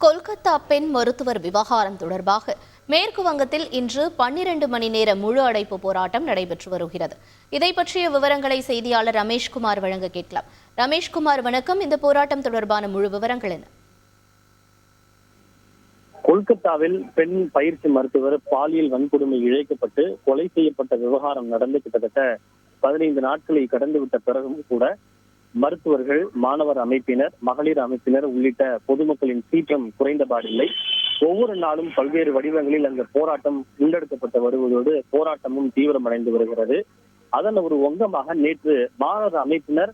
கொல்கத்தா பெண் மருத்துவர் விவகாரம் தொடர்பாக மேற்கு வங்கத்தில் இன்று 12 மணி நேர முழு அடைப்பு போராட்டம் நடைபெற்று வருகிறது. இதை பற்றிய விவரங்களை செய்தியாளர் ரமேஷ்குமார் வழங்க கேட்கலாம். ரமேஷ்குமார், வணக்கம். இந்த போராட்டம் தொடர்பான முழு விவரங்கள் என்ன? கொல்கத்தாவில் பெண் பயிற்சி மருத்துவர் பாலியல் வன்கொடுமை இழைக்கப்பட்டு கொலை செய்யப்பட்ட விவகாரம் நடந்து கிட்டத்தட்ட 15 நாட்களை கடந்துவிட்ட பிறகும் கூட மருத்துவர்கள், மாணவர் அமைப்பினர், மகளிர் அமைப்பினர் உள்ளிட்ட பொதுமக்களின் சீற்றம் குறைந்தபாடில்லை. ஒவ்வொரு நாளும் பல்வேறு வடிவங்களில் அந்த போராட்டம் முன்னெடுக்கப்பட்டு வருவதோடு போராட்டமும் தீவிரமடைந்து வருகிறது. அதன் ஒரு ஒங்கமாக நேற்று மாணவர் அமைப்பினர்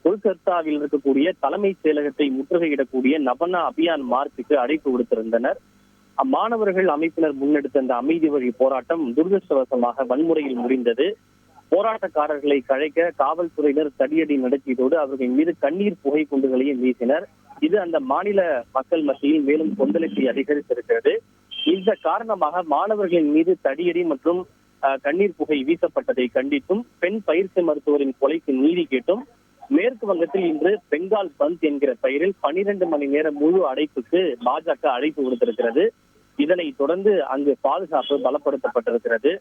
கொல்கத்தாவில் இருக்கக்கூடிய தலைமைச் செயலகத்தை முற்றுகையிடக்கூடிய நபனா அபியான் மார்ச்சுக்கு அழைப்பு விடுத்திருந்தனர். மாணவர்கள் அமைப்பினர் முன்னெடுத்த அந்த அமைதி வழி போராட்டம் துரதிருஷ்டவசமாக வன்முறையில் முடிந்தது. போராட்டக்காரர்களை கழைக்க காவல்துறையினர் தடியடி நடத்தியதோடு அவர்கள் மீது கண்ணீர் புகை குண்டுகளையும் வீசினர். இது அந்த மாநில மக்கள் மத்தியில் மேலும் கொந்தளிப்பை அதிகரித்திருக்கிறது. இந்த காரணமாக மாணவர்களின் மீது தடியடி மற்றும் கண்ணீர் புகை வீசப்பட்டதை கண்டித்தும் பெண் பயிற்சி மருத்துவரின் கொலைக்கு நீதி கேட்டும் மேற்கு வங்கத்தில் இன்று பெங்கால் பந்த் என்கிற பெயரில் 12 மணி நேர முழு அடைப்புக்கு பாஜக அழைப்பு விடுத்திருக்கிறது. இதனை தொடர்ந்து அங்கு பாதுகாப்பு பலப்படுத்தப்பட்டிருக்கிறது.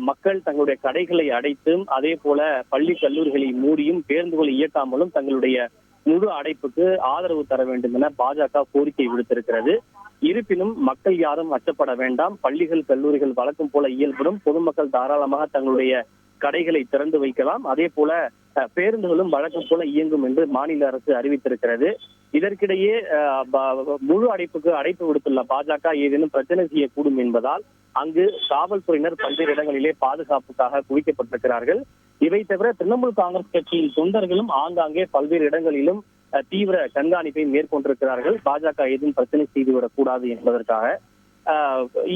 மக்கள் தங்களுடைய கடைகளை அடைத்தும் அதே போல பள்ளி கல்லூரிகளை மூடியும் பேருந்துகளை இயக்காமலும் தங்களுடைய முழு அடைப்புக்கு ஆதரவு தர வேண்டும் என பாஜக கோரிக்கை விடுத்திருக்கிறது. இருப்பினும் மக்கள் யாரும் அச்சப்பட வேண்டாம். பள்ளிகள், கல்லூரிகள் வழக்கம் போல இயல்படும். பொதுமக்கள் தாராளமாக தங்களுடைய கடைகளை திறந்து வைக்கலாம். அதே போல பேருந்துகளும் வழக்கம் போல இயங்கும் என்று மாநில அரசு அறிவித்திருக்கிறது. இதற்கிடையே முழு அடைப்பு விடுத்துள்ள பாஜக ஏதேனும் பிரச்சனை செய்யக்கூடும் என்பதால் அங்கு காவல்துறையினர் பல்வேறு இடங்களிலே பாதுகாப்புக்காக குவிக்கப்பட்டிருக்கிறார்கள். இவை தவிர திரிணாமுல் காங்கிரஸ் கட்சியின் தொண்டர்களும் ஆங்காங்கே பல்வேறு இடங்களிலும் தீவிர கண்காணிப்பை மேற்கொண்டிருக்கிறார்கள். பாஜக ஏதும் பிரச்சனை செய்துவிடக் கூடாது என்பதற்காக.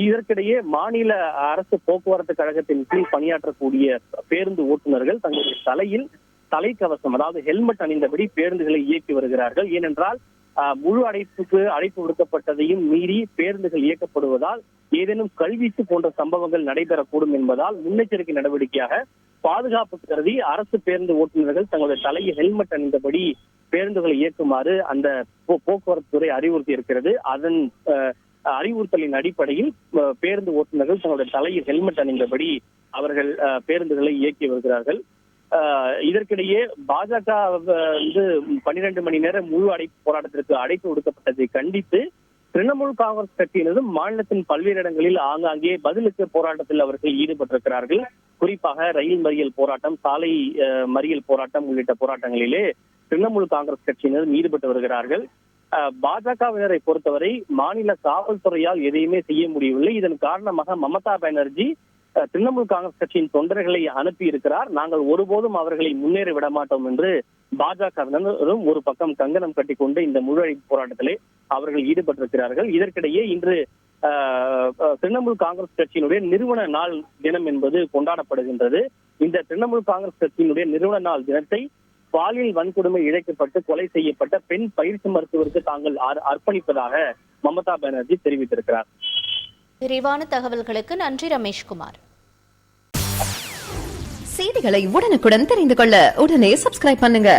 இதற்கிடையே மாநில அரசு போக்குவரத்து கழகத்தின் கீழ் பணியாற்றக்கூடிய பேருந்து ஓட்டுநர்கள் தங்களுடைய தலையில் தலைக்கவசம், அதாவது ஹெல்மெட் அணிந்தபடி பேருந்துகளை இயக்கி வருகிறார்கள். ஏனென்றால் முழு அடைப்பு விடுக்கப்பட்டதையும் மீறி பேருந்துகள் இயக்கப்படுவதால் ஏதேனும் கல்வீச்சு போன்ற சம்பவங்கள் நடைபெறக்கூடும் என்பதால் முன்னெச்சரிக்கை நடவடிக்கையாக பாதுகாப்பு கருதி அரசு பேருந்து ஓட்டுநர்கள் தங்களுடைய தலையில் ஹெல்மெட் அணிந்தபடி பேருந்துகளை இயக்குமாறு அந்த போக்குவரத்து துறை அறிவுறுத்தி இருக்கிறது. அதன் அறிவுறுத்தலின் அடிப்படையில் பேருந்து ஓட்டுநர்கள் தங்களுடைய தலையில் ஹெல்மெட் அணிந்தபடி அவர்கள் பேருந்துகளை இயக்கி வருகிறார்கள். இதற்கிடையே பாஜக 12 மணி நேர முழு அடைப்பு போராட்டத்திற்கு அழைப்பு விடுக்கப்பட்டதை கண்டித்து திரிணாமுல் காங்கிரஸ் கட்சியினரும் மாநிலத்தின் பல்வேறு இடங்களில் ஆங்காங்கே பதிலுக்கு போராட்டத்தில் அவர்கள் ஈடுபட்டிருக்கிறார்கள். குறிப்பாக ரயில் மறியல் போராட்டம், சாலை மறியல் போராட்டம் உள்ளிட்ட போராட்டங்களிலே திரிணாமுல் காங்கிரஸ் கட்சியினரும் ஈடுபட்டு வருகிறார்கள். பாஜகவினரை பொறுத்தவரை மாநில காவல்துறையால் எதையுமே செய்ய முடியவில்லை. இதன் காரணமாக மமதா பானர்ஜி திரிணாமுல் காங்கிரஸ் கட்சியின் தொண்டர்களை அனுப்பி இருக்கிறார். நாங்கள் ஒருபோதும் அவர்களை முன்னேற விட மாட்டோம் என்று பாஜகவினரும் ஒரு பக்கம் கங்கணம் கட்டிக்கொண்டு இந்த முழு அடைப்பு போராட்டத்திலே அவர்கள் ஈடுபட்டிருக்கிறார்கள். இதற்கிடையே இன்று திரிணாமுல் காங்கிரஸ் கட்சியினுடைய நிறுவன நாள் தினம் என்பது கொண்டாடப்படுகின்றது. இந்த திரிணாமுல் காங்கிரஸ் கட்சியினுடைய நிறுவன நாள் தினத்தை பாலியல் வன்கொடுமை இழைக்கப்பட்டு கொலை செய்யப்பட்ட பெண் பயிற்சி மருத்துவருக்கு தாங்கள் அர்ப்பணிப்பதாக மமதா பானர்ஜி தெரிவித்திருக்கிறார். விரிவான தகவல்களுக்கு நன்றி ரமேஷ்குமார். செய்திகளை உடனுக்குடன் தெரிந்து கொள்ள உடனே சப்ஸ்கிரைப் பண்ணுங்க.